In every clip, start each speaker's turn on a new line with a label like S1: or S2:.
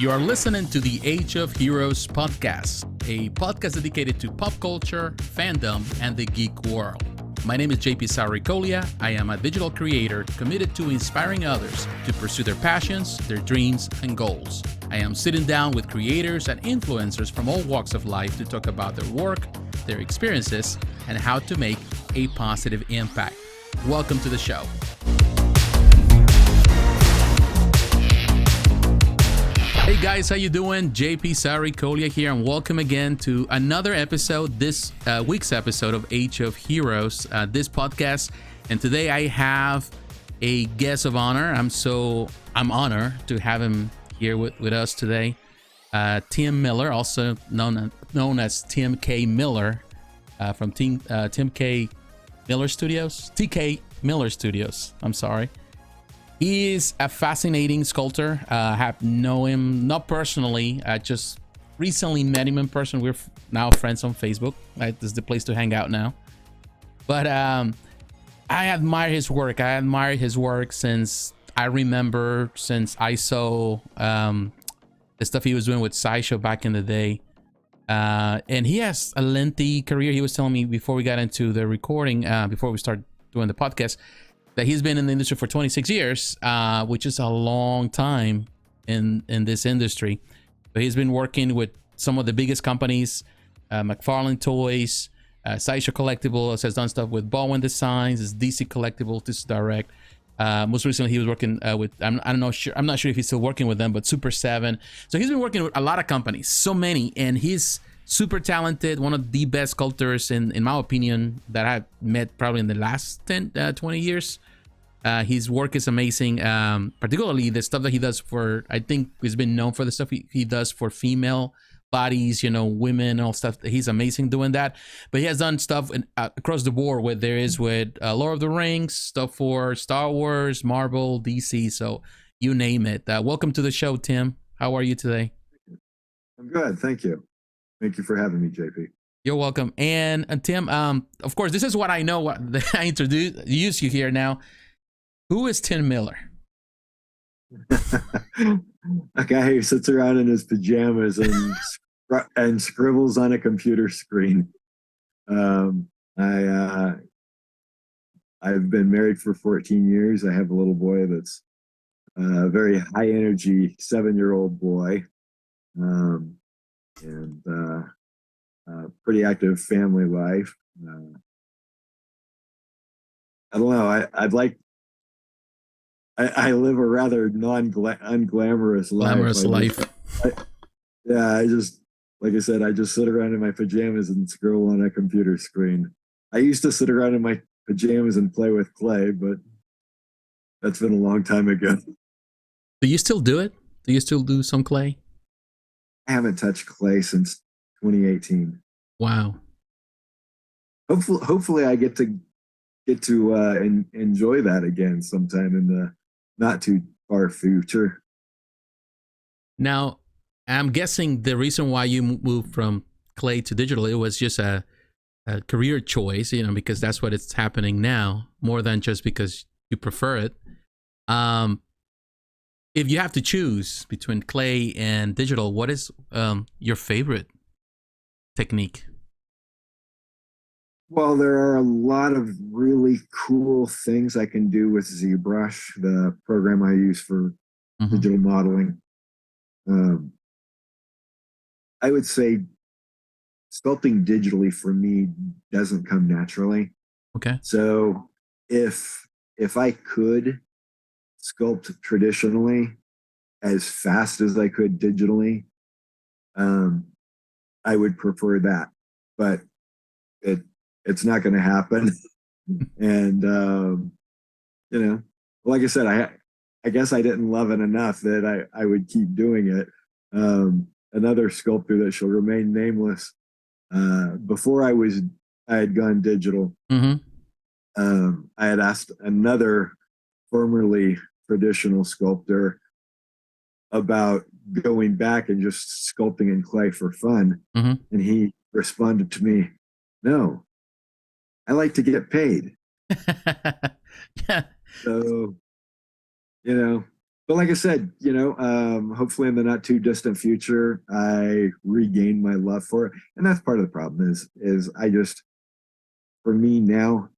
S1: You are listening to the Age of Heroes podcast, a podcast dedicated to pop culture, fandom, and the geek world. My name is JP Sarricolea. I am a digital creator committed to inspiring others to pursue their passions, their dreams, and goals. I am sitting down with creators and influencers from all walks of life to talk about their work, their experiences, and how to make a positive impact. Welcome to the show. Hey guys, how you doing? JP Sarricolea here, and welcome again to another episode, this week's episode of Age of Heroes, this podcast. And today I have a guest of honor. I'm honored to have him here with us today. Tim Miller, also known as Tim K. Miller, from Tim K. Miller Studios, TK Miller Studios. I'm sorry. He is a fascinating sculptor. I have known him, not personally, I just recently met him in person. We're now friends on Facebook. This is the place to hang out now. But I admire his work. I admire his work since I saw the stuff he was doing with SciShow back in the day. And he has a lengthy career. He was telling me before we got into the recording, before we started doing the podcast, that he's been in the industry for 26 years, which is a long time in this industry. But he's been working with some of the biggest companies, McFarlane Toys, SciShow Collectible, has done stuff with Bowen Designs, is DC Collectible, this is Direct. Most recently, he was working with, I'm not sure if he's still working with them, but Super 7. So he's been working with a lot of companies, so many, and he's super talented, one of the best sculptors in my opinion that I've met probably in the last 20 years. His work is amazing, particularly the stuff that he does for, I think he's been known for the stuff he does for female bodies, women, all stuff. He's amazing doing that. But he has done stuff across the board, with Lord of the Rings, stuff for Star Wars, Marvel, DC, so you name it. Welcome to the show, Tim. How are you today?
S2: I'm good, thank you. Thank you for having me, JP.
S1: You're welcome. And Tim, of course, this is what I know. I introduce you here now. Who is Tim Miller?
S2: A guy who sits around in his pajamas and scribbles on a computer screen. I've been married for 14 years. I have a little boy that's a very high energy 7-year-old boy. And pretty active family life. I don't know. I live a rather unglamorous life. I just, like I said, I just sit around in my pajamas and scroll on a computer screen. I used to sit around in my pajamas and play with clay, but that's been a long time ago.
S1: Do you still do it? Do you still do some clay?
S2: I haven't touched clay since 2018.
S1: Wow.
S2: Hopefully I get to enjoy that again sometime in the not too far future.
S1: Now, I'm guessing the reason why you moved from clay to digital, it was just a career choice, because that's what it's happening now, more than just because you prefer it. If you have to choose between clay and digital, what is your favorite technique?
S2: Well, there are a lot of really cool things I can do with ZBrush, the program I use for digital modeling. I would say sculpting digitally for me doesn't come naturally.
S1: Okay.
S2: So if I could sculpt traditionally as fast as I could digitally, I would prefer that, but it's not going to happen. And like I said, I guess I didn't love it enough that I would keep doing it. Another sculptor that shall remain nameless, before I had gone digital, I had asked another formerly traditional sculptor about going back and just sculpting in clay for fun. And he responded to me, "No, I like to get paid."
S1: Yeah.
S2: So, but like I said, hopefully in the not too distant future, I regain my love for it. And that's part of the problem is I just, for me now,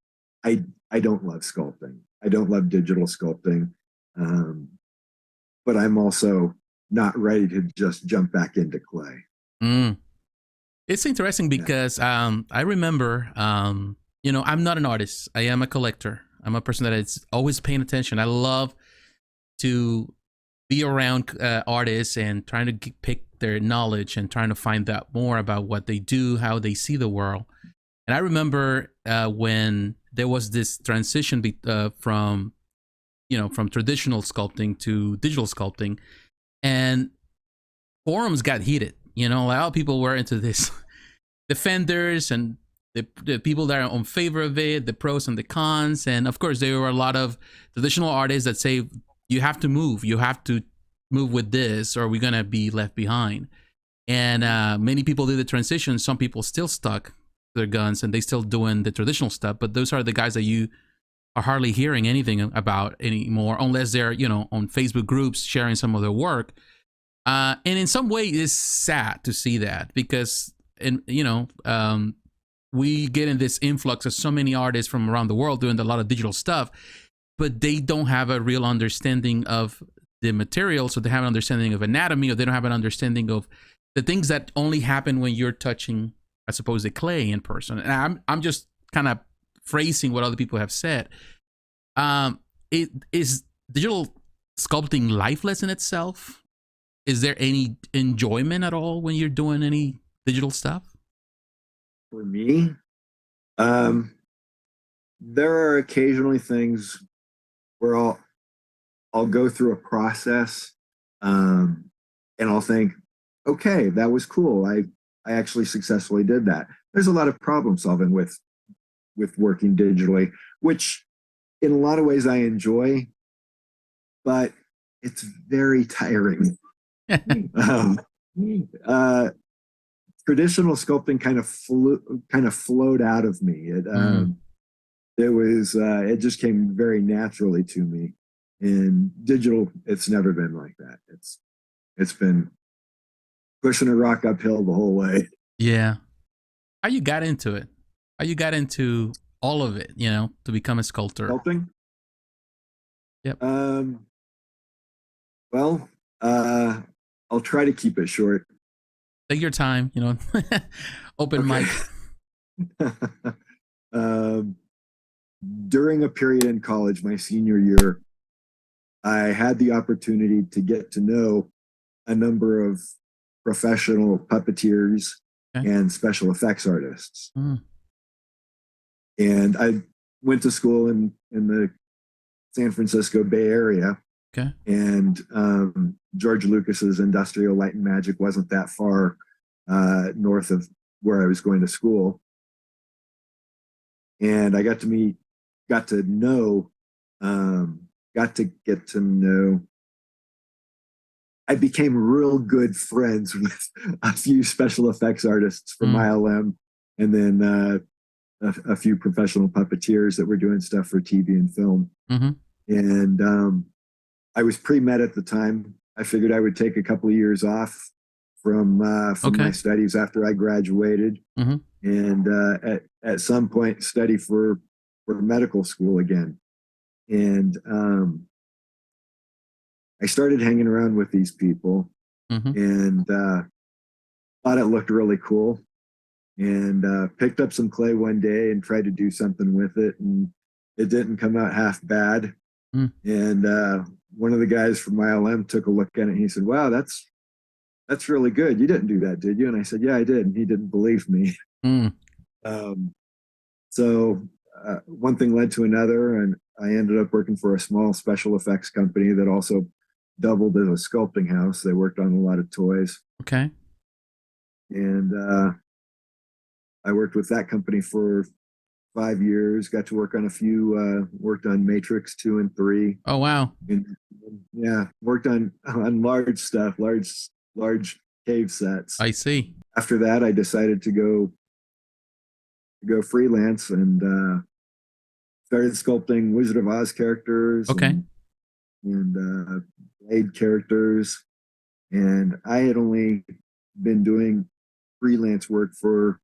S2: I don't love sculpting. I don't love digital sculpting. Um, but I'm also not ready to just jump back into clay.
S1: Mm. It's interesting because I remember, I'm not an artist. I am a collector. I'm a person that is always paying attention. I love to be around artists and trying to pick their knowledge and trying to find out more about what they do, how they see the world. And I remember when there was this transition from traditional sculpting to digital sculpting, and forums got heated. A lot of people were into this, defenders and the people that are on favor of it, the pros and the cons. And of course, there were a lot of traditional artists that say, you have to move with this or we're going to be left behind. And many people did the transition. Some people still stuck to their guns and they still doing the traditional stuff. But those are the guys that you are hardly hearing anything about anymore, unless they're, on Facebook groups sharing some of their work. And in some way, it's sad to see that because, we get in this influx of so many artists from around the world doing a lot of digital stuff, but they don't have a real understanding of the material. So they have an understanding of anatomy, or they don't have an understanding of the things that only happen when you're touching, I suppose, the clay in person. And I'm just kind of phrasing what other people have said. It is digital sculpting lifeless in itself? Is there any enjoyment at all when you're doing any digital stuff?
S2: For me, there are occasionally things where I'll go through a process, and I'll think, okay, that was cool. I actually successfully did that. There's a lot of problem solving with working digitally, which in a lot of ways I enjoy, but it's very tiring. Traditional sculpting kind of flowed out of me. It just came very naturally to me. In digital, it's never been like that. It's been pushing a rock uphill the whole way.
S1: Yeah. How you got into it? How you got into all of it, to become a sculptor?
S2: Sculpting?
S1: Yep.
S2: Well, I'll try to keep it short.
S1: Take your time, open mic.
S2: During a period in college, my senior year, I had the opportunity to get to know a number of professional puppeteers and special effects artists. And I went to school in the San Francisco Bay Area.
S1: Okay.
S2: And George Lucas's Industrial Light and Magic wasn't that far north of where I was going to school. And I got to get to know, I became real good friends with a few special effects artists from ILM, and then a few professional puppeteers that were doing stuff for TV and film. And I was pre-med at the time. I figured I would take a couple of years off from my studies after I graduated, and at some point study for medical school again. And I started hanging around with these people, and thought it looked really cool, and picked up some clay one day and tried to do something with it, and it didn't come out half bad. And one of the guys from ILM took a look at it and he said, "Wow, that's really good. You didn't do that, did you?" And I said, "Yeah, I did." And he didn't believe me. So one thing led to another, and I ended up working for a small special effects company that also doubled as a sculpting house. They worked on a lot of toys.
S1: Okay.
S2: And I worked with that company for 5 years, got to work on a few, worked on Matrix 2 and 3.
S1: Oh, wow.
S2: And, yeah, worked on large stuff, large cave sets.
S1: I see.
S2: After that, I decided to go freelance and started sculpting Wizard of Oz characters.
S1: Okay.
S2: and blade characters. And I had only been doing freelance work for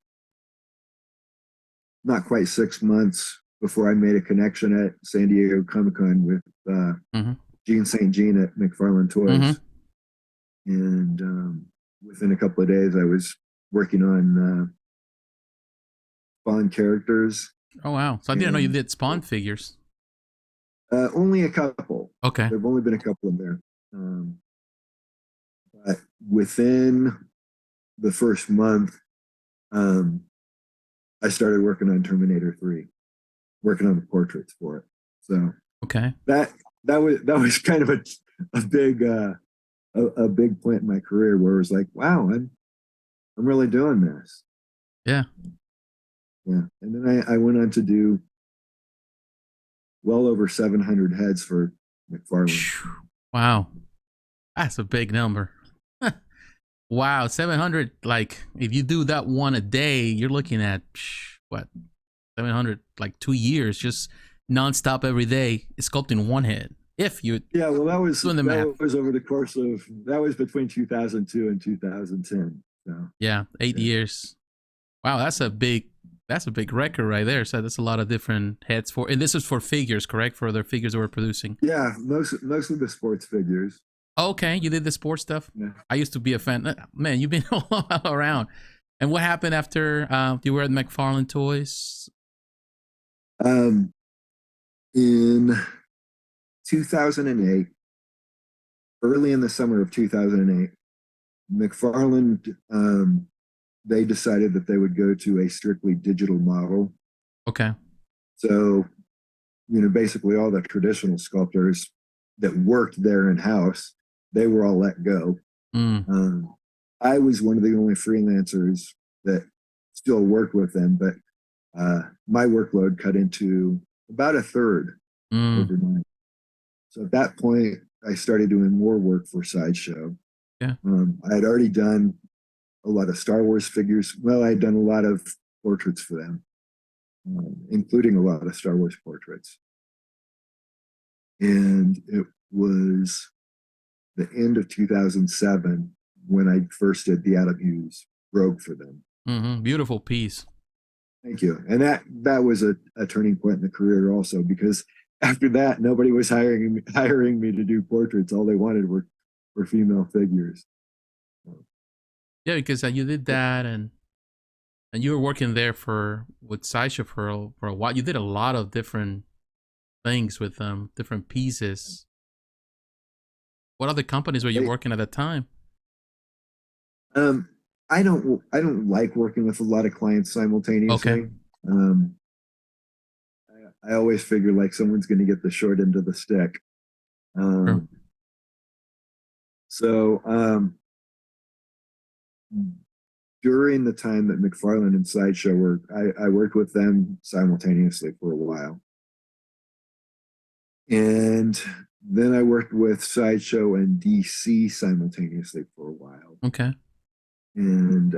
S2: not quite 6 months before I made a connection at San Diego Comic-Con with
S1: Mm-hmm.
S2: Gene St. Jean at McFarlane
S1: Mm-hmm.
S2: Toys. And within a couple of days, I was working on Spawn characters.
S1: Oh wow! So I didn't know you
S2: And
S1: did Spawn figures.
S2: only a couple.
S1: Okay.
S2: There've only been a couple in there. But within the first month, um, I started working on Terminator 3, working on the portraits for it. So
S1: Okay.
S2: that was kind of a big a big point in my career where it was like, wow, I'm really doing this.
S1: Yeah.
S2: Yeah. And then I went on to do well over 700 heads for McFarlane.
S1: Wow, that's a big number. Wow, 700. Like if you do that one a day, you're looking at what 700, like 2 years, just nonstop every day, sculpting one head. If you
S2: Yeah, well,
S1: doing the math,
S2: that was over the course of that was between 2002 and 2010. So
S1: yeah, 8 years. Wow, that's a big record right there. So that's a lot of different heads for, and this is for figures, correct? For other figures that we're producing.
S2: yeah, mostly the sports figures.
S1: Okay, you did the sports stuff.
S2: Yeah.
S1: I used to be a fan. Man, you've been all around. And what happened after you were at McFarlane Toys?
S2: In 2008, early in the summer of 2008, McFarlane they decided that they would go to a strictly digital model.
S1: Okay.
S2: So, basically all the traditional sculptors that worked there in house, they were all let go. I was one of the only freelancers that still worked with them, but my workload cut into about a third overnight. So at that point, I started doing more work for Sideshow.
S1: Yeah.
S2: I had already done a lot of Star Wars figures. Well, I had done a lot of portraits for them, including a lot of Star Wars portraits. And it was the end of 2007 when I first did the Adam Hughes Rogue for them.
S1: Mm-hmm. Beautiful piece.
S2: Thank you. And that was a turning point in the career also, because after that, nobody was hiring me to do portraits. All they wanted were female figures.
S1: Yeah, because you did that, and you were working there with Sideshow for a while. You did a lot of different things with different pieces. What other companies were you working at that time?
S2: I don't like working with a lot of clients simultaneously.
S1: Okay.
S2: I always figure like someone's going to get the short end of the stick.
S1: Sure.
S2: So during the time that McFarlane and Sideshow worked, I worked with them simultaneously for a while. And then I worked with Sideshow and DC simultaneously for a while.
S1: Okay.
S2: And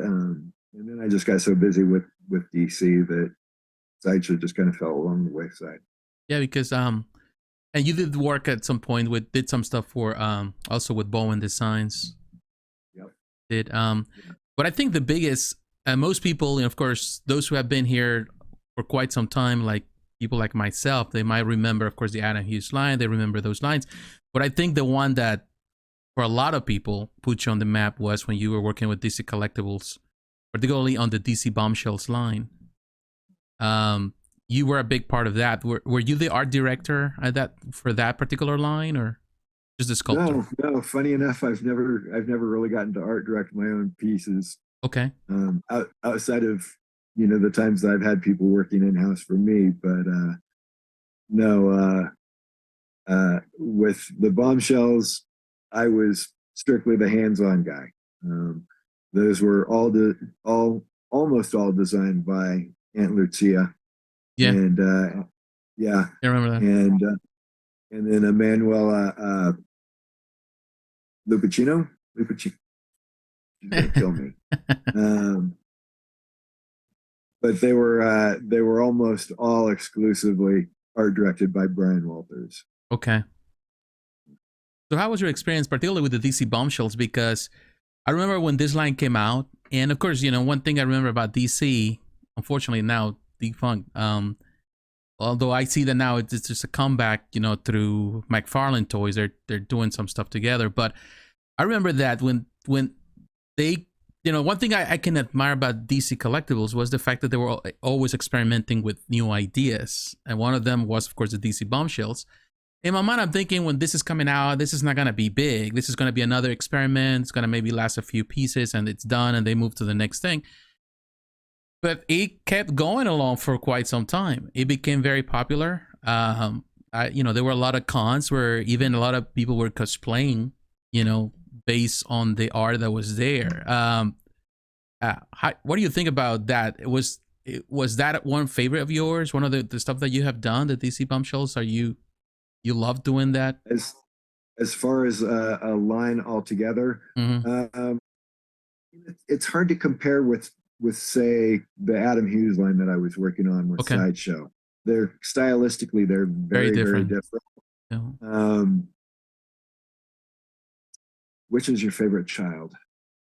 S2: then I just got so busy with DC that Sideshow just kind of fell along the wayside.
S1: Yeah, because and you did work at some point did some stuff for also with Bowen Designs.
S2: Yep.
S1: But I think the biggest, most people, of course, those who have been here for quite some time, like people like myself, they might remember, of course, the Adam Hughes line. They remember those lines. But I think the one that, for a lot of people, put you on the map was when you were working with DC Collectibles, particularly on the DC Bombshells line. You were a big part of that. Were you the art director for that particular line, or just the sculptor?
S2: No. Funny enough, I've never really gotten to art direct my own pieces.
S1: Okay.
S2: Outside of the times that I've had people working in house for me, but no. With the Bombshells, I was strictly the hands-on guy. Those were almost all designed by Aunt Lucia.
S1: Yeah.
S2: And yeah.
S1: I remember that.
S2: And then Emanuela Lupacino. She's gonna kill me. But they were almost all exclusively art directed by Brian Walters.
S1: Okay. So how was your experience, particularly with the DC Bombshells? Because I remember when this line came out, and of course, one thing I remember about DC, unfortunately now defunct. Although I see that now it's just a comeback, through McFarlane Toys. They're doing some stuff together. But I remember that when they, one thing I can admire about DC Collectibles was the fact that they were always experimenting with new ideas. And one of them was, of course, the DC Bombshells. In my mind, I'm thinking when this is coming out, this is not going to be big. This is going to be another experiment. It's going to maybe last a few pieces and it's done and they move to the next thing. But it kept going along for quite some time. It became very popular. There were a lot of cons where even a lot of people were cosplaying, based on the art that was there. What do you think about that? Was that one favorite of yours? One of the stuff that you have done, the DC Bombshells? You love doing that?
S2: As far as a line altogether, it's hard to compare with say the Adam Hughes line that I was working on with Sideshow. They're stylistically they're very different. Yeah. Which is your favorite child?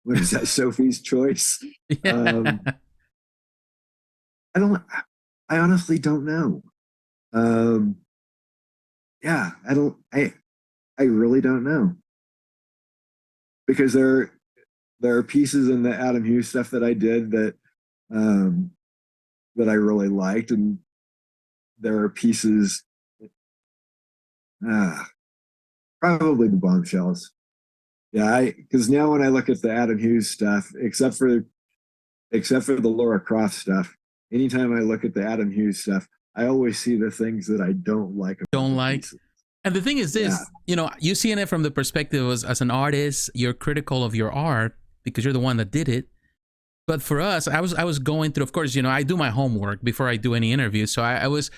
S2: What is that? Sophie's Choice? Yeah. I honestly don't know. Yeah, I really don't know. Because there are pieces in the Adam Hughes stuff that I did that I really liked, and there are pieces probably the Bombshells. Yeah, because now when I look at the Adam Hughes stuff, except for the Laura Croft stuff, anytime I look at the Adam Hughes stuff, I always see the things that I don't like about pieces.
S1: And the thing is this, you seeing it from the perspective as an artist, you're critical of your art because you're the one that did it. But for us, I was going through, of course, I do my homework before I do any interviews. So I was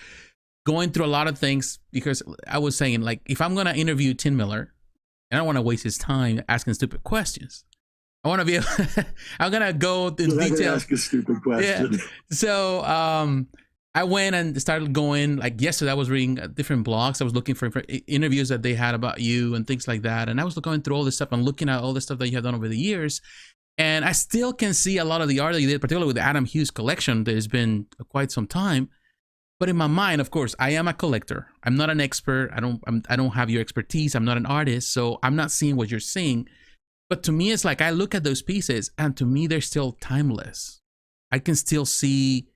S1: going through a lot of things because I was saying, like, if I'm going to interview Tim Miller, I don't want to waste his time asking stupid questions. I want to be, I'm going to go into detail.
S2: Ask a stupid question.
S1: Yeah. So, I went and started going, like yesterday I was reading different blogs. I was looking for interviews that they had about you and things like that. And I was going through all this stuff and looking at all the stuff that you have done over the years. And I still can see a lot of the art that you did, particularly with the Adam Hughes collection. There's been quite some time. But in my mind, of course, I am a collector. I'm not an expert. I don't have your expertise. I'm not an artist. So I'm not seeing what you're seeing. But to me, it's like I look at those pieces and to me, they're still timeless. I can still see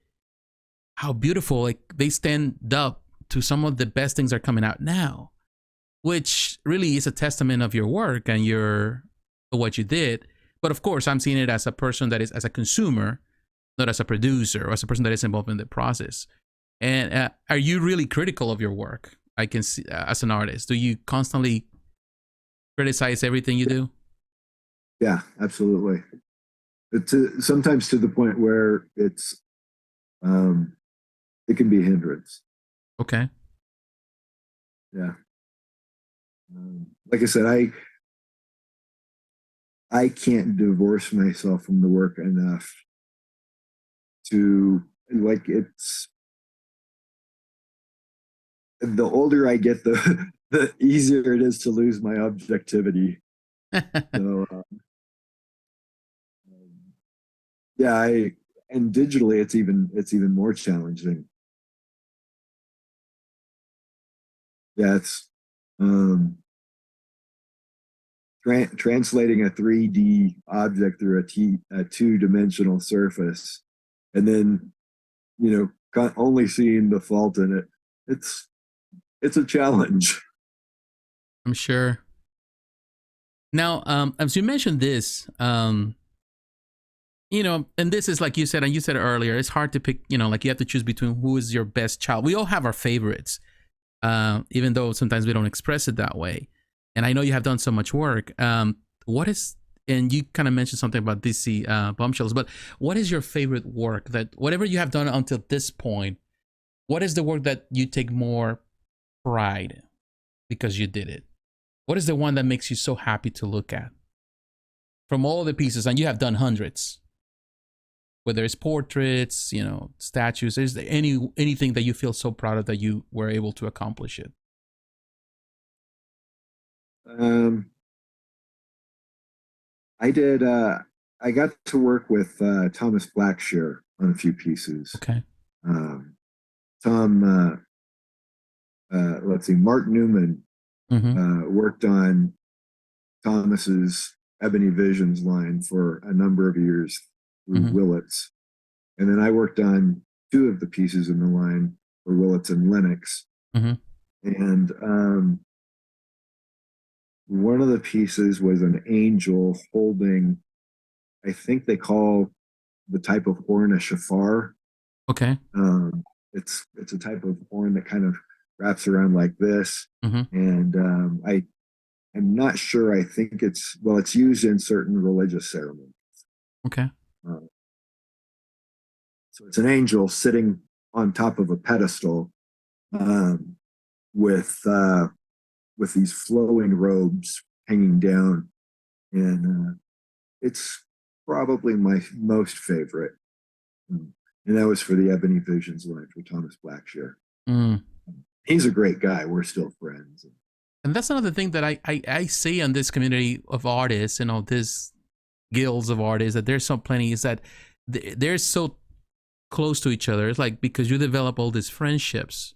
S1: how beautiful, like, they stand up to some of the best things that are coming out now, which really is a testament of your work and what you did. But of course, I'm seeing it as a person that is, as a consumer, not as a producer or as a person that is involved in the process. And are you really critical of your work? I can see as an artist. Do you constantly criticize everything you do?
S2: Yeah, absolutely. Sometimes to the point where it's it can be a hindrance.
S1: Okay.
S2: Yeah. Like I said, I can't divorce myself from the work enough to, like, it's, the older I get, the easier it is to lose my objectivity. So, yeah, and digitally it's even more challenging. Yeah, it's translating a 3D object through a two-dimensional surface, and then only seeing the fault in it. It's a challenge.
S1: I'm sure. Now, as you mentioned this, and this is like you said, and you said earlier, it's hard to pick, like you have to choose between who is your best child. We all have our favorites, even though sometimes we don't express it that way. And I know you have done so much work. What is, and you kind of mentioned something about DC Bombshells, but what is your favorite work that, whatever you have done until this point, what is the work that you take more pride because you did it? What is the one that makes you so happy to look at? From all the pieces, and you have done hundreds, whether it's portraits, statues, is there anything that you feel so proud of that you were able to accomplish it?
S2: Um, I did. I got to work with Thomas Blackshear on a few pieces.
S1: Okay.
S2: Um, Tom, let's see, Mark Newman
S1: Mm-hmm.
S2: worked on Thomas's Ebony Visions line for a number of years through
S1: Mm-hmm.
S2: Willits, and then I worked on two of the pieces in the line for Willits and Lennox.
S1: Mm-hmm.
S2: And one of the pieces was an angel holding, I think they call the type of horn a shafar.
S1: Okay.
S2: It's a type of horn that kind of wraps around like this,
S1: Mm-hmm.
S2: and I'm not sure. I think it's used in certain religious ceremonies.
S1: Okay.
S2: Uh, so it's an angel sitting on top of a pedestal, um, with with these flowing robes hanging down, and it's probably my most favorite. And that was for the Ebony Visions line for Thomas Blackshear.
S1: Mm.
S2: He's a great guy. We're still friends.
S1: And that's another thing that I see on this community of artists, you know, this guilds of artists, that there's so plenty, is that they're so close to each other. It's like, because you develop all these friendships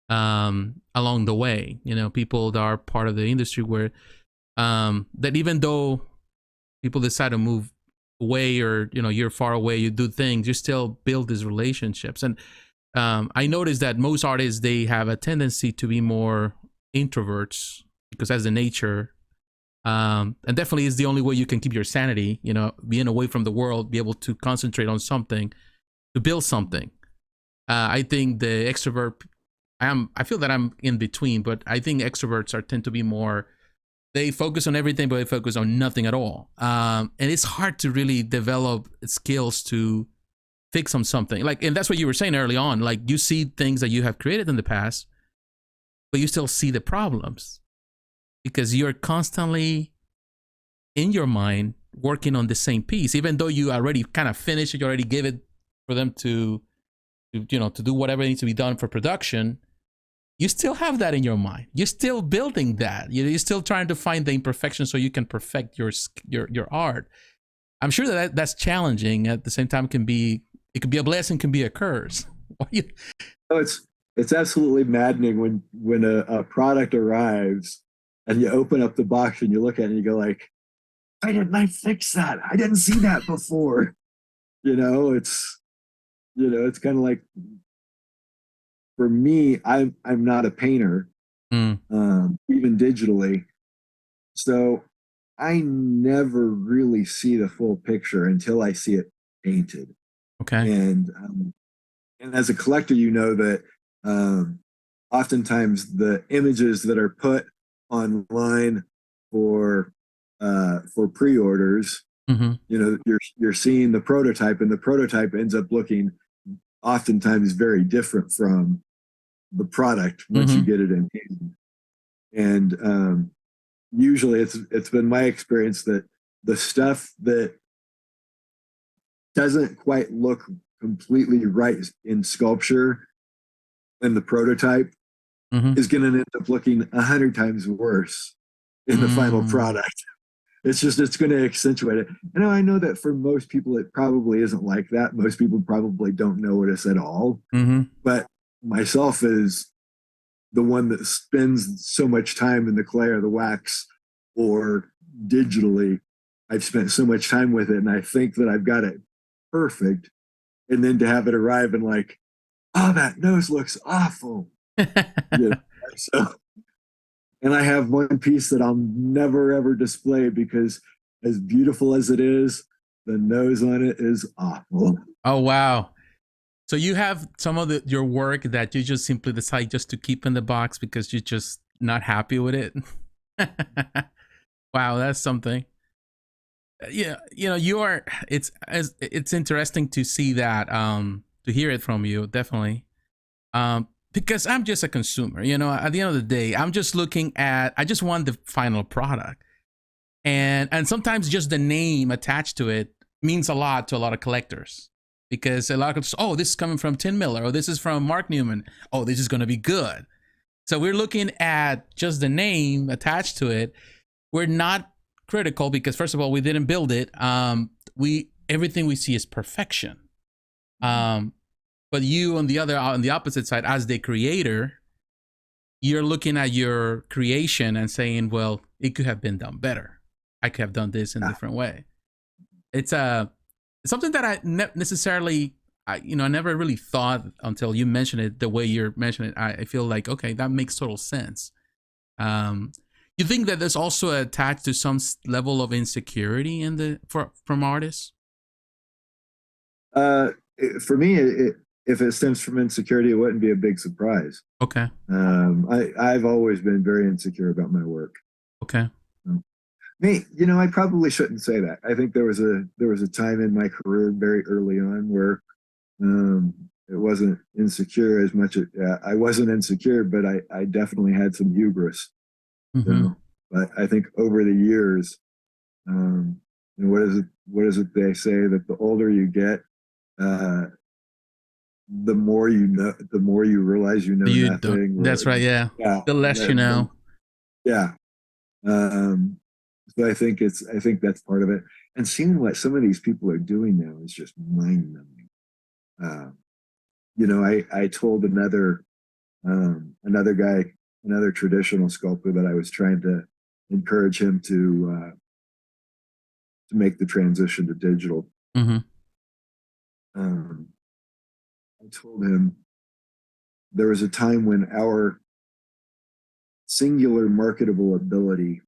S1: along the way, you know, people that are part of the industry, where that even though people decide to move away, or, you know, you're far away, you do things, you still build these relationships. And I noticed that most artists, they have a tendency to be more introverts, because that's the nature. And definitely is the only way you can keep your sanity, you know, being away from the world, be able to concentrate on something, to build something. I think the extrovert, I feel that I'm in between, but I think extroverts tend to be more, they focus on everything, but they focus on nothing at all. And it's hard to really develop skills to fix on something. Like, and that's what you were saying early on. Like, you see things that you have created in the past, but you still see the problems, because you're constantly in your mind working on the same piece, even though you already kind of finished it, you already gave it for them to you know, to do whatever needs to be done for production. You still have that in your mind. You're still building that. You're still trying to find the imperfection so you can perfect your art. I'm sure that that's challenging. At the same time, it can be a blessing, can be a curse.
S2: Oh, it's absolutely maddening when a product arrives and you open up the box and you look at it and you go like, why didn't I fix that? I didn't see that before. It's kind of like, for me, I'm not a painter, even digitally. So I never really see the full picture until I see it painted.
S1: Okay.
S2: And as a collector, you know that oftentimes the images that are put online for pre-orders, you're seeing the prototype, and the prototype ends up looking oftentimes very different from the product once you get it in hand. And usually it's been my experience that the stuff that doesn't quite look completely right in sculpture and the prototype is going to end up looking 100 times worse in the final product. It's going to accentuate it. And I know that for most people, it probably isn't like that. Most people probably don't notice at all. But myself, is the one that spends so much time in the clay or the wax or digitally. I've spent so much time with it, and I think that I've got it perfect. And then to have it arrive and like, oh, that nose looks awful. So, and I have one piece that I'll never ever display, because as beautiful as it is, the nose on it is awful.
S1: Oh, wow. So you have some of your work that you just simply decide just to keep in the box because you're just not happy with it. Wow, that's something. Yeah, it's interesting to see that, to hear it from you, definitely. Because I'm just a consumer, at the end of the day, I just want the final product. And sometimes just the name attached to it means a lot to a lot of collectors, because a lot of, oh, this is coming from Tim Miller, or this is from Mark Newman. Oh, this is going to be good. So we're looking at just the name attached to it. We're not critical because first of all, we didn't build it. We everything we see is perfection. But you on the opposite side, as the creator, you're looking at your creation and saying, well, it could have been done better. I could have done this in a different way. It's something that I necessarily, I never really thought until you mentioned it the way you're mentioning it. I feel like, okay, that makes total sense. You think that there's also attached to some level of insecurity from artists?
S2: For me, if it stems from insecurity, it wouldn't be a big surprise.
S1: Okay.
S2: I've always been very insecure about my work.
S1: Okay.
S2: Me, I probably shouldn't say that. I think there was a time in my career very early on where it wasn't insecure as much. I wasn't insecure, but I definitely had some hubris.
S1: Mm-hmm.
S2: But I think over the years, what is it they say that the older you get, the more you know, the more you realize you know nothing.
S1: That's right. Yeah. The less you know.
S2: Yeah. So I think that's part of it. And seeing what some of these people are doing now is just mind numbing. I told another guy, another traditional sculptor, that I was trying to encourage him to make the transition to digital.
S1: Mm-hmm.
S2: I told him there was a time when our singular marketable ability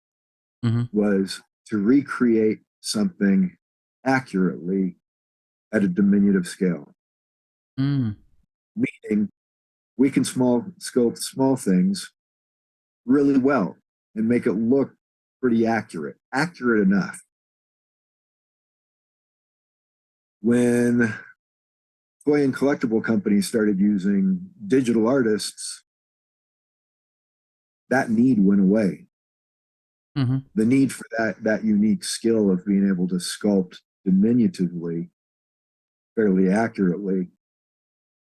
S2: was to recreate something accurately at a diminutive scale. Meaning we can sculpt small things really well and make it look pretty accurate enough. When toy and collectible companies started using digital artists, that need went away. The need for that unique skill of being able to sculpt diminutively, fairly accurately,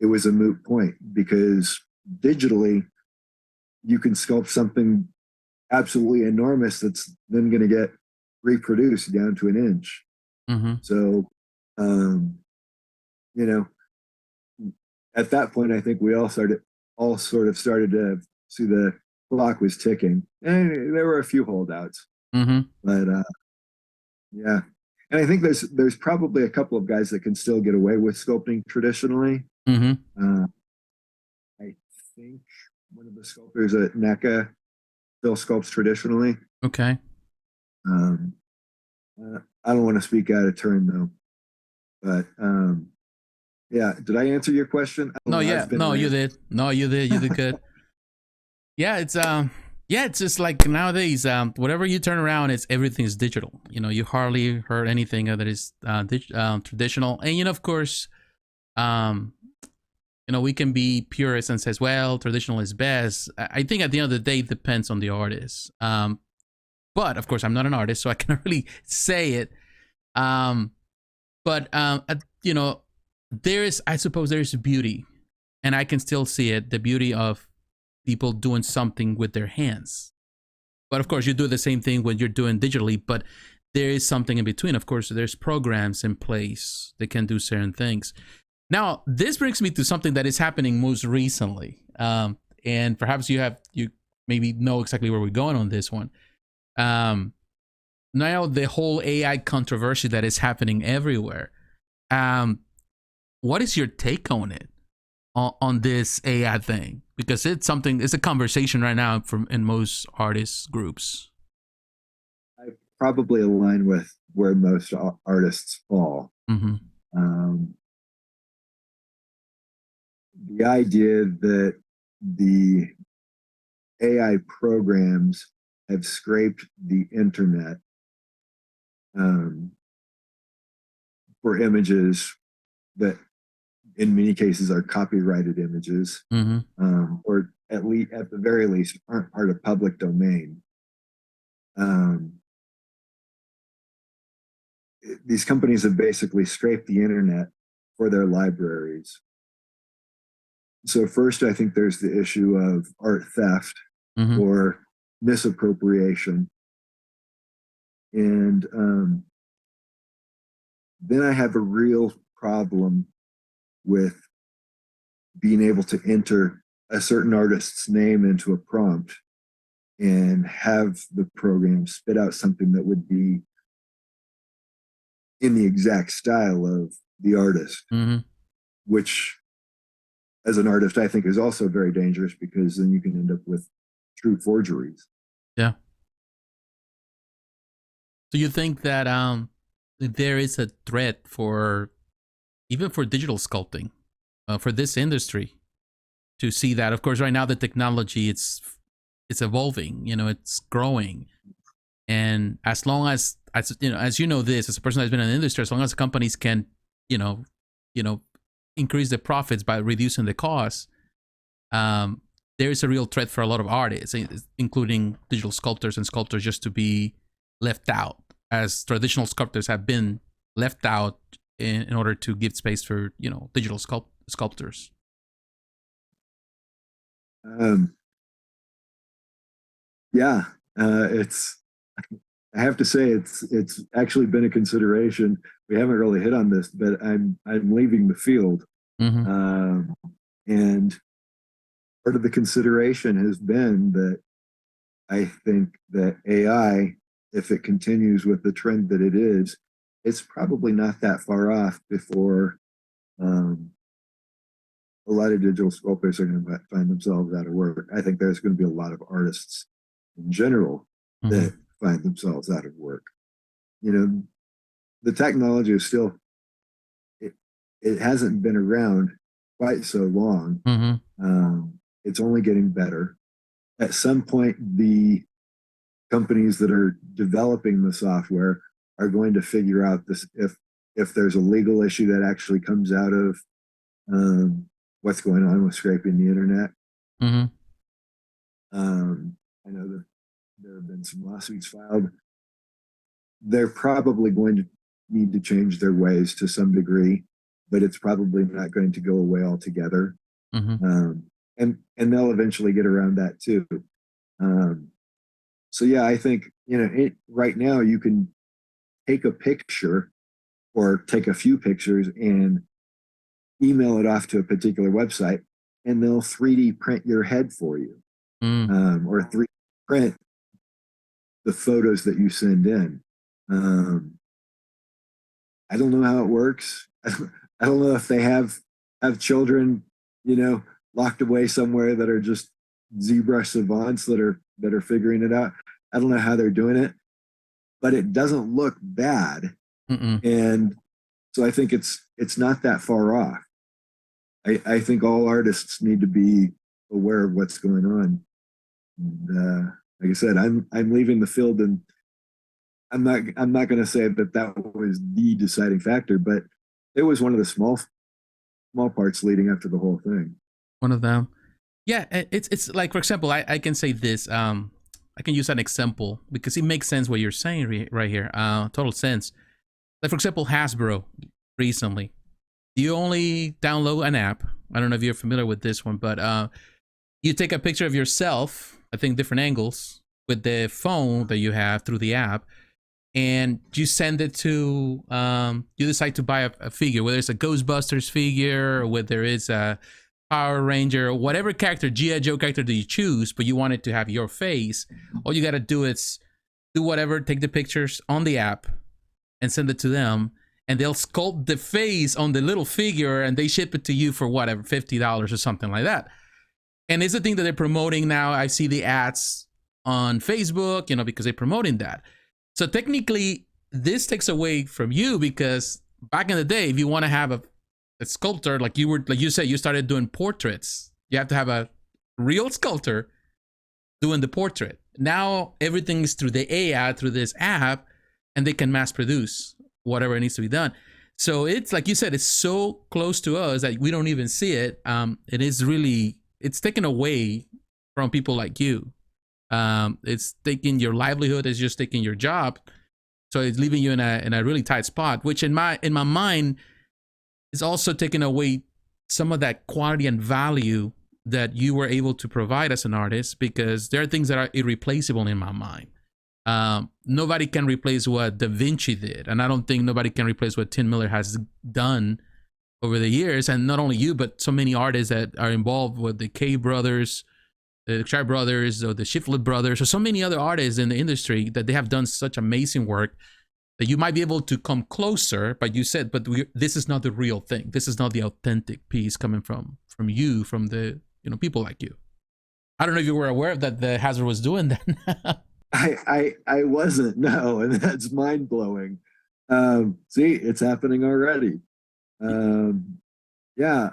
S2: it was a moot point, because digitally you can sculpt something absolutely enormous that's then going to get reproduced down to an inch. So, at that point, I think we all sort of started to see the clock was ticking, and there were a few holdouts. But yeah, and I think there's probably a couple of guys that can still get away with sculpting traditionally. I think one of the sculptors at NECA still sculpts traditionally.
S1: Okay.
S2: I don't want to speak out of turn though, but yeah. Did I answer your question?
S1: No, yeah, no, you did. No, you did. You did good. Yeah, it's just like nowadays, whatever you turn around, everything is digital. You hardly heard anything that is traditional. And of course, we can be purists and says, well, traditional is best. I think at the end of the day, it depends on the artist. But of course, I'm not an artist, so I cannot really say it. But I suppose there's beauty, and I can still see it, the beauty of people doing something with their hands. But of course, you do the same thing when you're doing digitally, but there is something in between. Of course, there's programs in place that can do certain things. Now, this brings me to something that is happening most recently. And perhaps you maybe know exactly where we're going on this one. Now, the whole AI controversy that is happening everywhere. What is your take on it, on this AI thing? Because it's a conversation right now in most artist groups.
S2: I probably align with where most artists fall. The idea that the AI programs have scraped the internet for images that in many cases are copyrighted images, or at the very least aren't part of public domain. These companies have basically scraped the internet for their libraries. So first, I think there's the issue of art theft
S1: Mm-hmm.
S2: or misappropriation. And then I have a real problem with being able to enter a certain artist's name into a prompt and have the program spit out something that would be in the exact style of the artist,
S1: Mm-hmm.
S2: which as an artist, I think is also very dangerous because then you can end up with true forgeries.
S1: Yeah. So you think that there is a threat for even for digital sculpting for this industry to see that? Of course, right now the technology it's evolving. You know, it's growing, and as long as as you know this as a person that's been in the industry, as long as companies can you know you know increase the profits by reducing the costs, um, there is a real threat for a lot of artists, including digital sculptors and sculptors, just to be left out, as traditional sculptors have been left out in order to give space for digital sculptors.
S2: Um, yeah, it's. I have to say it's actually been a consideration. We haven't really hit on this, but I'm leaving the field,
S1: Mm-hmm.
S2: and part of the consideration has been that I think that AI, if it continues with the trend that it is, it's probably not that far off before um, a lot of digital sculptors are going to find themselves out of work. I think there's going to be a lot of artists in general
S1: Mm-hmm.
S2: that find themselves out of work. You know, the technology is still, it, it hasn't been around quite so long.
S1: Mm-hmm.
S2: It's only getting better. At some point, the companies that are developing the software are going to figure out this if there's a legal issue that actually comes out of um, what's going on with scraping the internet.
S1: Mm-hmm.
S2: I know that there have been some lawsuits filed. They're probably going to need to change their ways to some degree, but it's probably not going to go away altogether.
S1: Mm-hmm.
S2: And they'll eventually get around that too. So yeah, I think right now you can take a picture or take a few pictures and email it off to a particular website, and they'll 3D print your head for you, or 3D print the photos that you send in. I don't know how it works. I don't know if they have children, locked away somewhere that are just ZBrush savants that are figuring it out. I don't know how they're doing it, but it doesn't look bad.
S1: Mm-mm.
S2: And so I think it's not that far off. I think all artists need to be aware of what's going on. And, like I said, I'm leaving the field, and I'm not going to say that was the deciding factor, but it was one of the small parts leading up to the whole thing.
S1: One of them. Yeah, it's like, for example, I can say this. I can use an example because it makes sense what you're saying right here. Total sense. Like, for example, Hasbro recently. You only download an app. I don't know if you're familiar with this one, but you take a picture of yourself, I think different angles, with the phone that you have through the app, and you send it to, you decide to buy a figure, whether it's a Ghostbusters figure or whether it's a Power Ranger or whatever character, G.I. Joe character that you choose, but you want it to have your face. All you got to do is do whatever, take the pictures on the app and send it to them, and they'll sculpt the face on the little figure and they ship it to you for whatever, $50 or something like that. And it's a thing that they're promoting now. I see the ads on Facebook, because they're promoting that. So technically, this takes away from you, because back in the day, if you want to have a sculptor, like you said, you started doing portraits. You have to have a real sculptor doing the portrait. Now everything is through the AI, through this app, and they can mass produce whatever needs to be done. So it's like you said, it's so close to us that we don't even see it. It is really, it's taken away from people like you. It's taking your livelihood, it's just taking your job. So it's leaving you in a really tight spot, which in my mind is also taking away some of that quality and value that you were able to provide as an artist, because there are things that are irreplaceable in my mind. Nobody can replace what Da Vinci did, and I don't think nobody can replace what Tim Miller has done over the years. And not only you, but so many artists that are involved with the K brothers, the Sharp brothers, or the Shiflett brothers, or so many other artists in the industry, that they have done such amazing work that you might be able to come closer. But you said, but this is not the real thing. This is not the authentic piece coming from you, from the people like you. I don't know if you were aware of that the Hazard was doing that.
S2: I wasn't, no, and that's mind blowing. See, it's happening already. Yeah.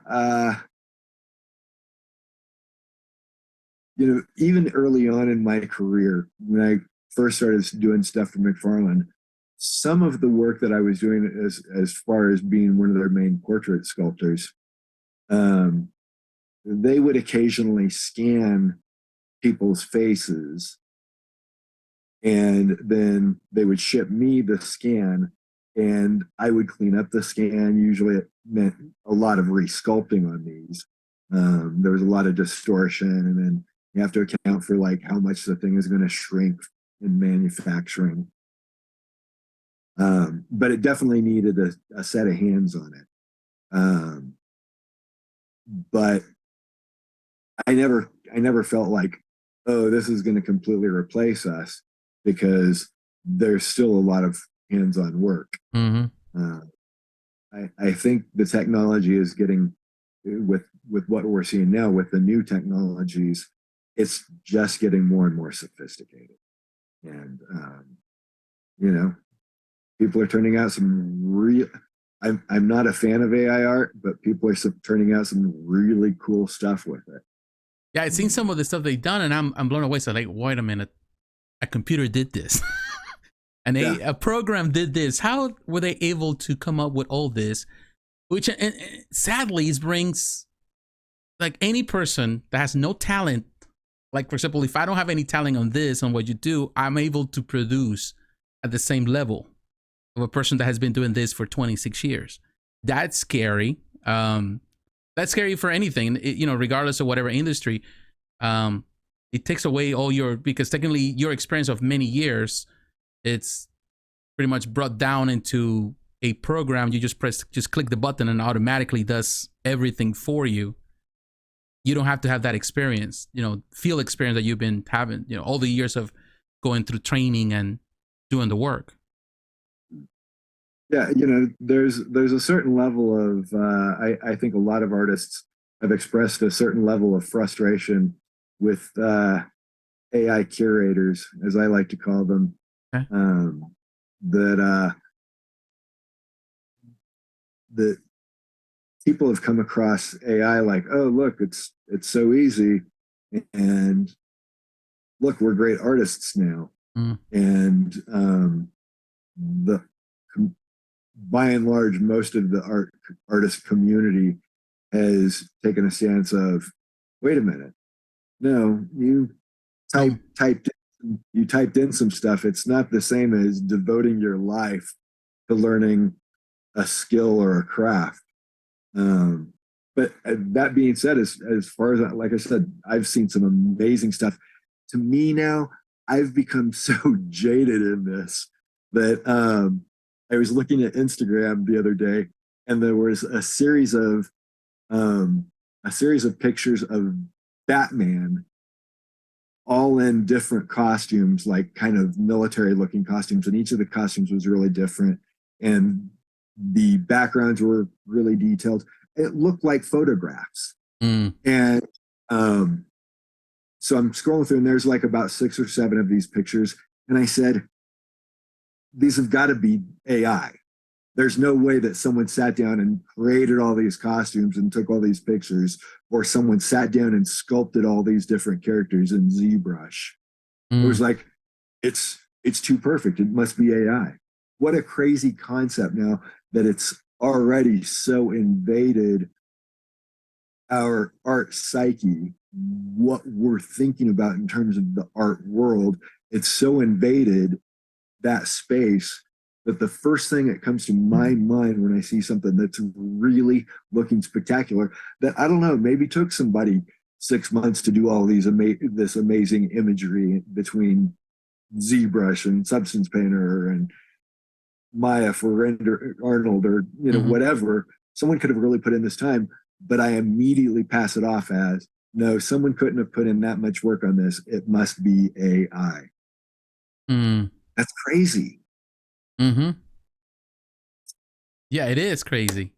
S2: Even early on in my career, when I first started doing stuff for McFarlane, some of the work that I was doing as far as being one of their main portrait sculptors, they would occasionally scan people's faces, and then they would ship me the scan, and I would clean up the scan. Usually it meant a lot of resculpting on these. There was a lot of distortion, and then you have to account for like how much the thing is going to shrink in manufacturing. But it definitely needed a set of hands on it. But I never felt like, oh, this is going to completely replace us, because there's still a lot of hands-on work.
S1: Mm-hmm.
S2: I think the technology is getting, with what we're seeing now with the new technologies, it's just getting more and more sophisticated. And, people are turning out some real, I'm not a fan of AI art, but people are turning out some really cool stuff with it.
S1: Yeah, I've seen some of the stuff they've done, and I'm blown away. So like, wait a minute, a computer did this, and a program did this. How were they able to come up with all this? Which, and sadly, it brings, like, any person that has no talent. Like, for example, if I don't have any talent on this, on what you do, I'm able to produce at the same level of a person that has been doing this for 26 years. That's scary. That's scary for anything, regardless of whatever industry. It takes away all because technically your experience of many years, it's pretty much brought down into a program. You just click the button and automatically does everything for you. You don't have to have that experience, field experience that you've been having, all the years of going through training and doing the work.
S2: Yeah, there's a certain level of, I think a lot of artists have expressed a certain level of frustration with AI curators, as I like to call them,
S1: okay.
S2: That people have come across AI like, oh, look, it's so easy, and look, we're great artists now. And by and large, most of the artist community has taken a stance of, wait a minute, no, you typed in some stuff. It's not the same as devoting your life to learning a skill or a craft. But that being said, as far as, like I said, I've seen some amazing stuff. To me now, I've become so jaded in this that I was looking at Instagram the other day, and there was a series of pictures of Batman, all in different costumes, like kind of military looking costumes, and each of the costumes was really different, and the backgrounds were really detailed. It looked like photographs. And so I'm scrolling through, and there's like about 6 or 7 of these pictures, and I said, these have got to be AI. There's no way that someone sat down and created all these costumes and took all these pictures, or someone sat down and sculpted all these different characters in ZBrush. It was like, it's too perfect. It must be AI. What a crazy concept now that it's already so invaded our art psyche, what we're thinking about in terms of the art world. It's so invaded that space that the first thing that comes to my mind when I see something that's really looking spectacular, that I don't know, maybe took somebody 6 months to do all these this amazing imagery between ZBrush and Substance Painter and Maya for render Arnold, or whatever. Someone could have really put in this time, but I immediately pass it off as, no, someone couldn't have put in that much work on this. It must be AI. That's crazy.
S1: Yeah, it is crazy.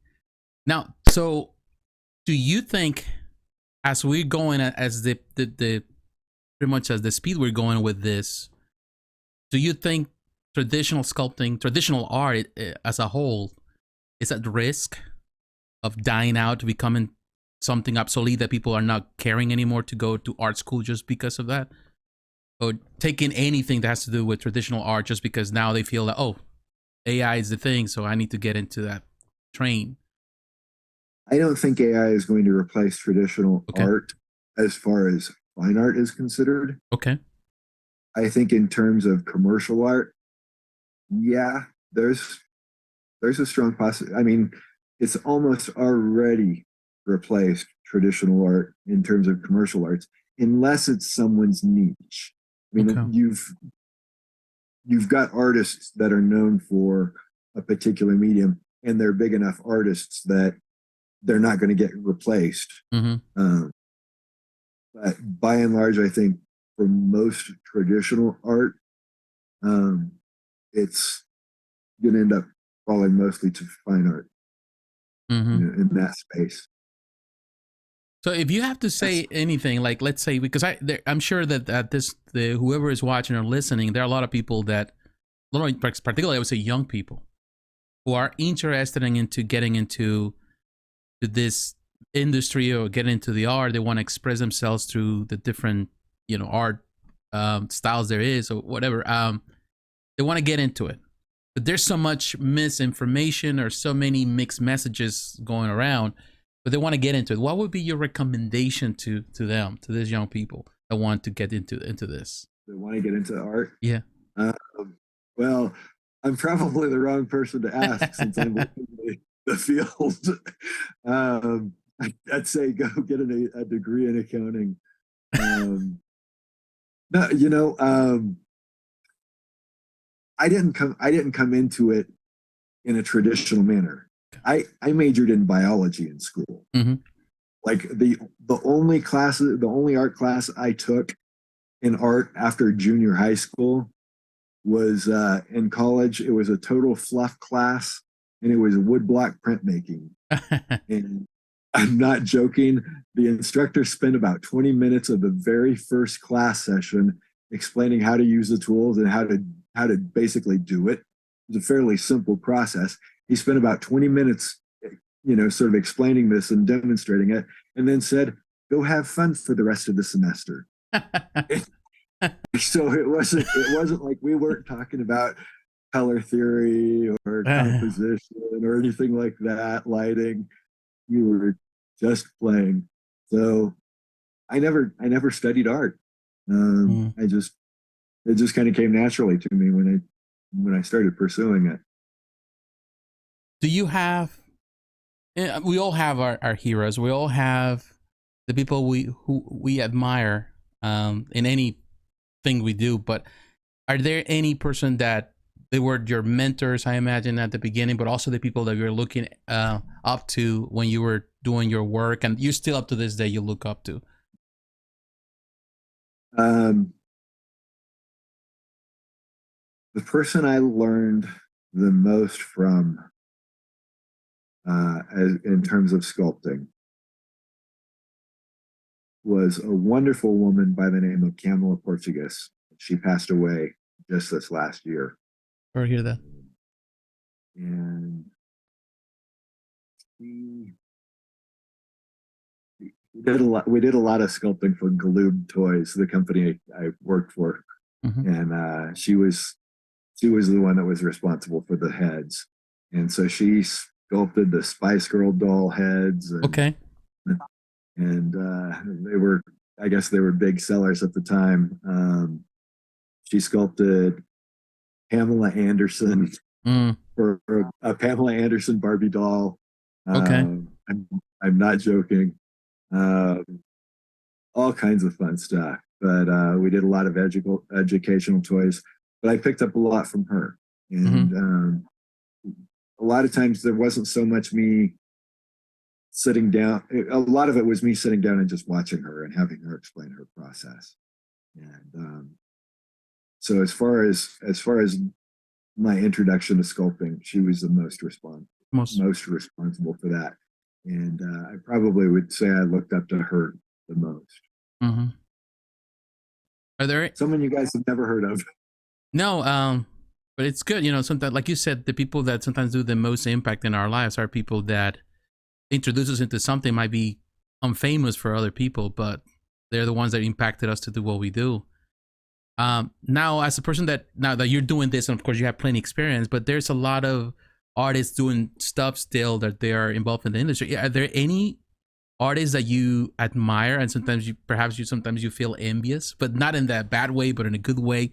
S1: Now, so do you think, as we're going as the pretty much as the speed we're going with this, do you think traditional sculpting, traditional art as a whole, is at risk of dying out, becoming something obsolete that people are not caring anymore to go to art school just because of that? Or taking anything that has to do with traditional art just because now they feel that, oh, AI is the thing, so I need to get into that train?
S2: I don't think AI is going to replace traditional art as far as fine art is considered.
S1: Okay.
S2: I think in terms of commercial art, yeah, there's a strong possibility. I mean, it's almost already replaced traditional art in terms of commercial arts, unless it's someone's niche. I mean, you've got artists that are known for a particular medium, and they're big enough artists that they're not going to get replaced. But by and large, I think for most traditional art, it's going to end up falling mostly to fine art in that space.
S1: So if you have to say anything, like, let's say, because I'm sure that whoever is watching or listening, there are a lot of people that, particularly I would say young people, who are interested into getting into this industry or getting into the art. They want to express themselves through the different, art styles there is, or whatever. They want to get into it, but there's so much misinformation or so many mixed messages going around, but they want to get into it. What would be your recommendation to them, to these young people that want to get into this?
S2: They want to get into art?
S1: Yeah.
S2: Well, I'm probably the wrong person to ask since I'm in the field. I'd say go get a degree in accounting. No, I didn't come into it in a traditional manner. I majored in biology in school. Like the only art class I took in art after junior high school was in college. It was a total fluff class, and it was woodblock printmaking. And I'm not joking. The instructor spent about 20 minutes of the very first class session explaining how to use the tools and how to basically do it. It was a fairly simple process. He spent about 20 minutes, sort of explaining this and demonstrating it, and then said, "Go have fun for the rest of the semester." So it wasn't like we weren't talking about color theory or composition or anything like that, lighting. We were just playing. So I never studied art. It just kind of came naturally to me when I started pursuing it.
S1: Do you have? We all have our heroes. We all have the people who we admire in anything we do. But are there any person that they were your mentors, I imagine, at the beginning, but also the people that you're looking up to when you were doing your work, and you still up to this day you look up to?
S2: The person I learned the most from in terms of sculpting was a wonderful woman by the name of Camila Portugues. She passed away just this last year.
S1: Or hear that.
S2: And we did a lot of sculpting for Galoob Toys, the company I worked for. And she was the one that was responsible for the heads. And so she sculpted the Spice Girl doll heads. And I guess they were big sellers at the time. She sculpted Pamela Anderson. for a Pamela Anderson Barbie doll.
S1: Okay.
S2: I'm not joking. Um, all kinds of fun stuff. But we did a lot of educational toys. But I picked up a lot from her, and a lot of times there wasn't so much me sitting down. A lot of it was me sitting down and just watching her and having her explain her process. And so as far as my introduction to sculpting, she was the most responsible for that. And I probably would say I looked up to her the most.
S1: Mm-hmm. Are there
S2: someone you guys have never heard of?
S1: No, but it's good. Sometimes, like you said, the people that sometimes do the most impact in our lives are people that introduce us into something might be unfamous for other people, but they're the ones that impacted us to do what we do. Now, as a person now that you're doing this, and of course you have plenty of experience, but there's a lot of artists doing stuff still that they are involved in the industry. Are there any artists that you admire and sometimes you feel envious, but not in that bad way, but in a good way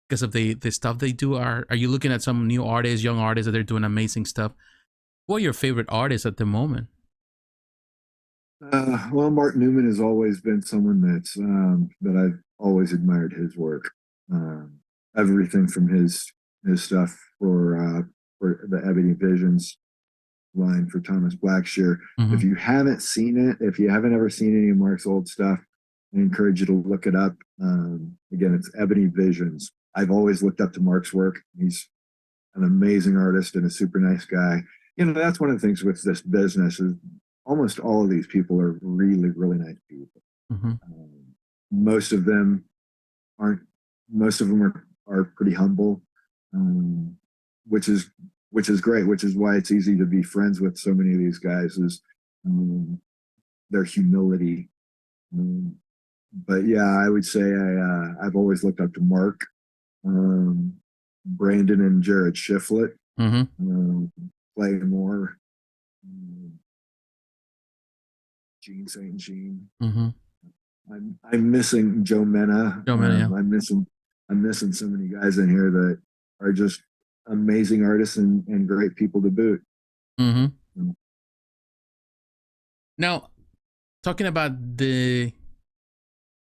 S1: because of the stuff they do? Are you looking at some new artists, young artists that they're doing amazing stuff? Who are your favorite artists at the moment?
S2: Well, Mark Newman has always been someone that I've always admired his work. Everything from his stuff for the Ebony Visions line for Thomas Blackshear.
S1: Mm-hmm.
S2: If you haven't seen it, if you haven't ever seen any of Mark's old stuff, I encourage you to look it up. Again, it's Ebony Visions. I've always looked up to Mark's work. He's an amazing artist and a super nice guy. That's one of the things with this business is almost all of these people are really, really nice people.
S1: Mm-hmm.
S2: Most of them aren't. Most of them are pretty humble, which is great. Which is why it's easy to be friends with so many of these guys is their humility. But yeah, I would say I've always looked up to Mark, Brandon and Jared Shiflett, Clay Moore, Gene St. Jean. I'm missing Joe Mena.
S1: Yeah.
S2: I'm missing so many guys in here that are just amazing artists and great people to boot.
S1: Now, talking about we're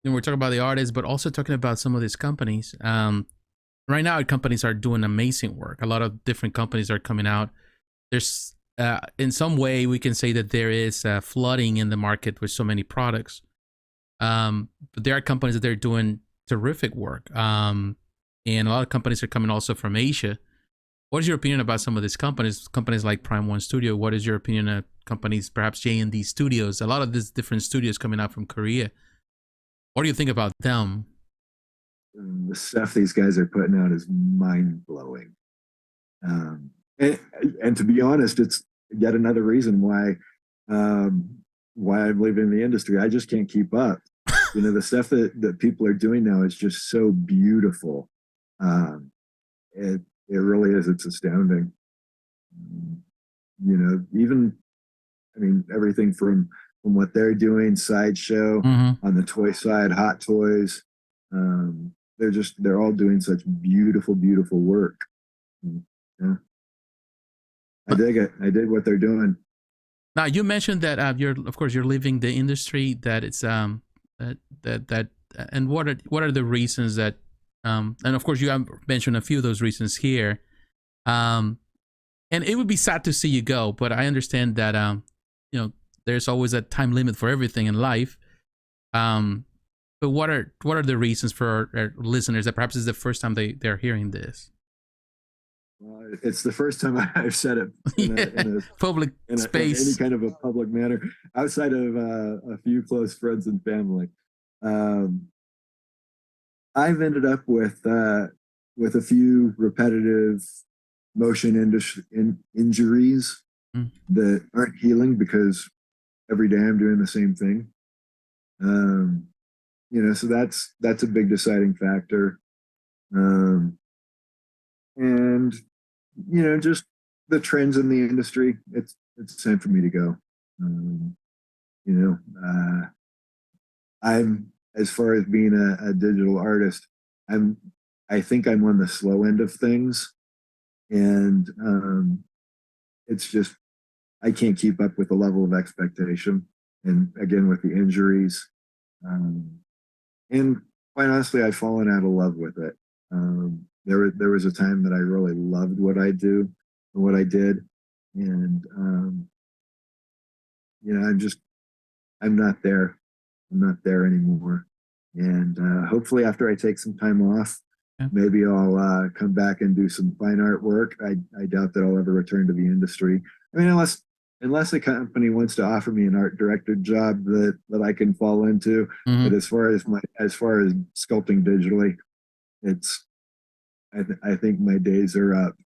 S1: talking about the artists, but also talking about some of these companies. Right now, companies are doing amazing work. A lot of different companies are coming out. There's, in some way, we can say that there is flooding in the market with so many products. But there are companies that they're doing terrific work. And a lot of companies are coming also from Asia. What is your opinion about some of these companies? Companies like Prime One Studio. What is your opinion of companies, perhaps J&D Studios? A lot of these different studios coming out from Korea. What do you think about them?
S2: The stuff these guys are putting out is mind-blowing. And to be honest, it's yet another reason why I'm leaving the industry. I just can't keep up. The stuff that people are doing now is just so beautiful. It really is. It's astounding. Everything from what they're doing, Sideshow, on the toy side, Hot Toys. They're all doing such beautiful, beautiful work. Yeah. I dig it. I dig what they're doing.
S1: Now, you mentioned that you're leaving the industry. That it's and what are the reasons that and of course you have mentioned a few of those reasons here. And it would be sad to see you go, but I understand that there's always a time limit for everything in life. But what are the reasons for our listeners that perhaps is the first time they're hearing this?
S2: Well, it's the first time I've said it in a
S1: public space,
S2: in any kind of a public manner, outside of a few close friends and family. I've ended up with a few repetitive motion injuries that aren't healing because every day I'm doing the same thing. So that's a big deciding factor. And just the trends in the industry, it's time for me to go. I'm, as far as being a digital artist, I think I'm on the slow end of things, and it's just I can't keep up with the level of expectation, and again with the injuries, and quite honestly, I've fallen out of love with it. There was a time that I really loved what I do and what I did, and I'm not there. I'm not there anymore. And hopefully, after I take some time off, maybe I'll come back and do some fine art work. I doubt that I'll ever return to the industry. I mean, unless a company wants to offer me an art director job that I can fall into.
S1: Mm-hmm.
S2: But as far as sculpting digitally, it's I think my days are up.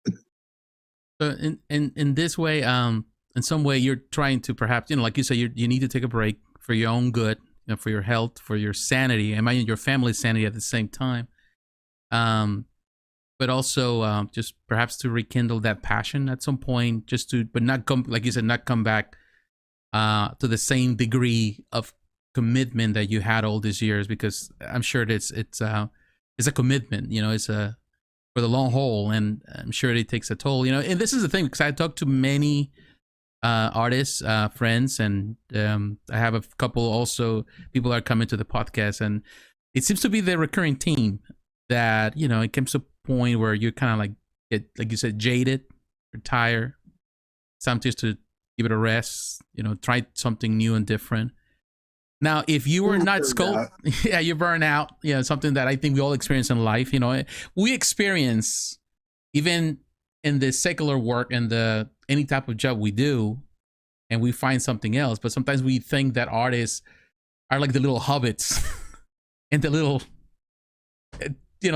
S1: So in this way, in some way, you're trying to perhaps, like you say, you need to take a break for your own good, for your health, for your sanity, and your family's sanity at the same time. But also just perhaps to rekindle that passion at some point, but not come, like you said, not come back to the same degree of commitment that you had all these years, because I'm sure it's a commitment, it's for the long haul, and I'm sure it takes a toll, and this is the thing, because I talked to many artists, friends, and I have a couple also people that are coming to the podcast, and it seems to be the recurring theme that, it comes to a point where you're kind of get, like you said, jaded, retire, sometimes to give it a rest, try something new and different. Now, if you were not yeah, you burn out, something that I think we all experience in life, we experience even in the secular work and any type of job we do, and we find something else. But sometimes we think that artists are like the little hobbits and the little,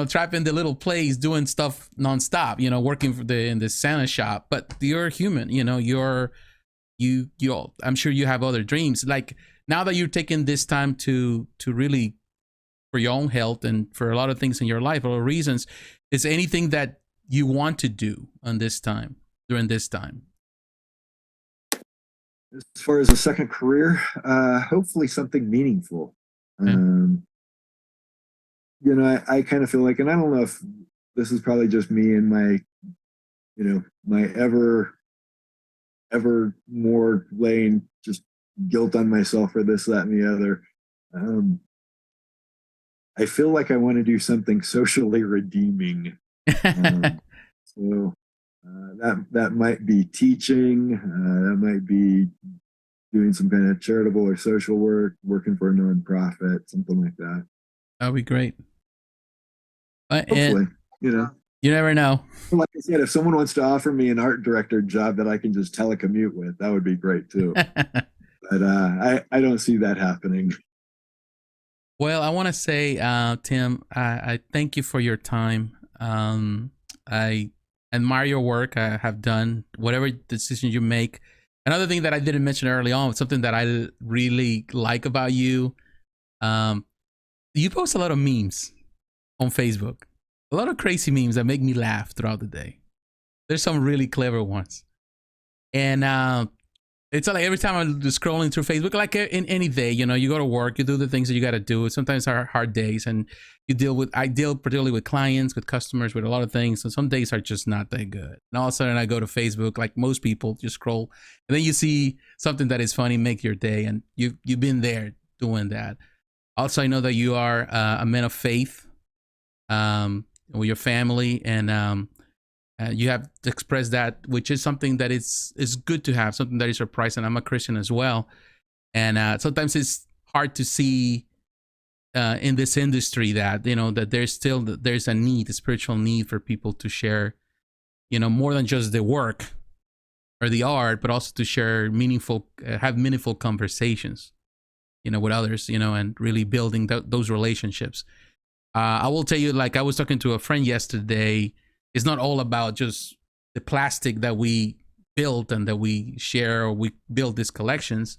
S1: trapped in the little place doing stuff nonstop, working in the Santa shop. But you're human, I'm sure you have other dreams. Like, now that you're taking this time to really, for your own health and for a lot of things in your life, or reasons, is anything that you want to do during this time?
S2: As far as a second career, hopefully something meaningful. Okay. I kind of feel like, and I don't know if this is probably just me and my, my ever more laying just guilt on myself for this, that, and the other. I feel like I want to do something socially redeeming. So that might be teaching. That might be doing some kind of charitable or social work, working for a nonprofit, something like that.
S1: That would be great.
S2: Hopefully,
S1: you never know.
S2: Like I said, if someone wants to offer me an art director job that I can just telecommute with, that would be great too. But I don't see that happening.
S1: Well, I want to say, Tim, I thank you for your time. I admire your work. I have done whatever decision you make. Another thing that I didn't mention early on, something that I really like about you, you post a lot of memes on Facebook. A lot of crazy memes that make me laugh throughout the day. There's some really clever ones. And it's like every time I'm scrolling through Facebook, like in any day, you go to work, you do the things that you got to do. Sometimes are hard days, and I deal particularly with clients, with customers, with a lot of things. So some days are just not that good. And all of a sudden I go to Facebook, like most people, just scroll, and then you see something that is funny, make your day. And you've been there doing that. Also, I know that you are a man of faith with your family, and you have expressed that, which is something that is good to have, something that is surprising. I'm a Christian as well, and sometimes it's hard to see in this industry that that there's a spiritual need for people to share, more than just the work or the art, but also to share have meaningful conversations, with others, and really building those relationships. I will tell you, like I was talking to a friend yesterday. It's not all about just the plastic that we built and that we share, or we build these collections,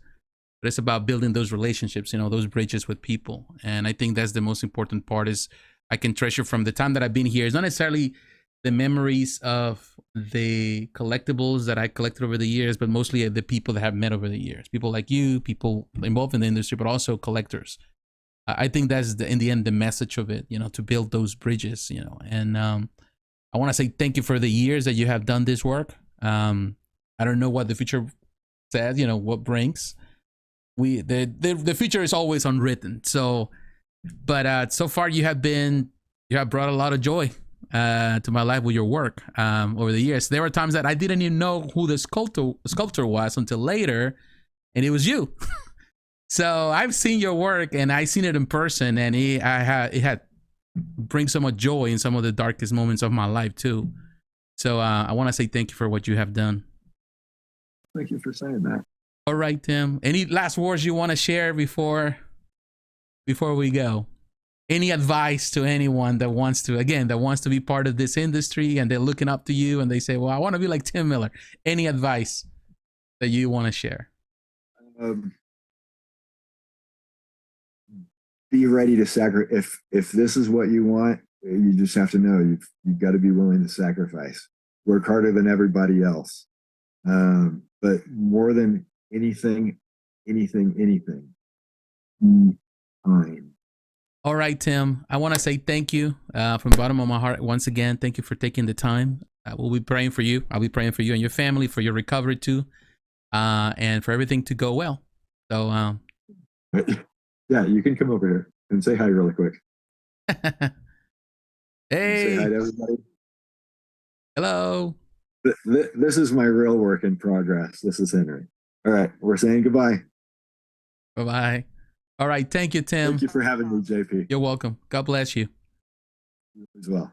S1: but it's about building those relationships, those bridges with people. And I think that's the most important part. Is I can treasure from the time that I've been here. It's not necessarily the memories of the collectibles that I collected over the years, but mostly the people that I've met over the years. People like you, people involved in the industry, but also collectors. I think that's in the end the message of it, to build those bridges, and I want to say thank you for the years that you have done this work. I don't know what the future says, what brings. The future is always unwritten. So, but so far you have brought a lot of joy to my life with your work over the years. There were times that I didn't even know who the sculptor was until later, and it was you. So I've seen your work and I've seen it in person, and it had brings so much joy in some of the darkest moments of my life too. So I want to say thank you for what you have done.
S2: Thank you for saying that.
S1: All right, Tim. Any last words you want to share before we go? Any advice to anyone that wants to be part of this industry and they're looking up to you and they say, well, I want to be like Tim Miller. Any advice that you want to share?
S2: Be ready to sacrifice. If this is what you want, you just have to know you've got to be willing to sacrifice. Work harder than everybody else. But more than anything, be kind.
S1: All right, Tim. I want to say thank you from the bottom of my heart once again. Thank you for taking the time. We'll be praying for you. I'll be praying for you and your family, for your recovery too, and for everything to go well. So,
S2: yeah, you can come over here and say hi really quick.
S1: Hey.
S2: Say hi to everybody.
S1: Hello.
S2: This is my real work in progress. This is Henry. All right, we're saying goodbye.
S1: Bye-bye. All right, thank you, Tim.
S2: Thank you for having me, JP.
S1: You're welcome. God bless you.
S2: You as well.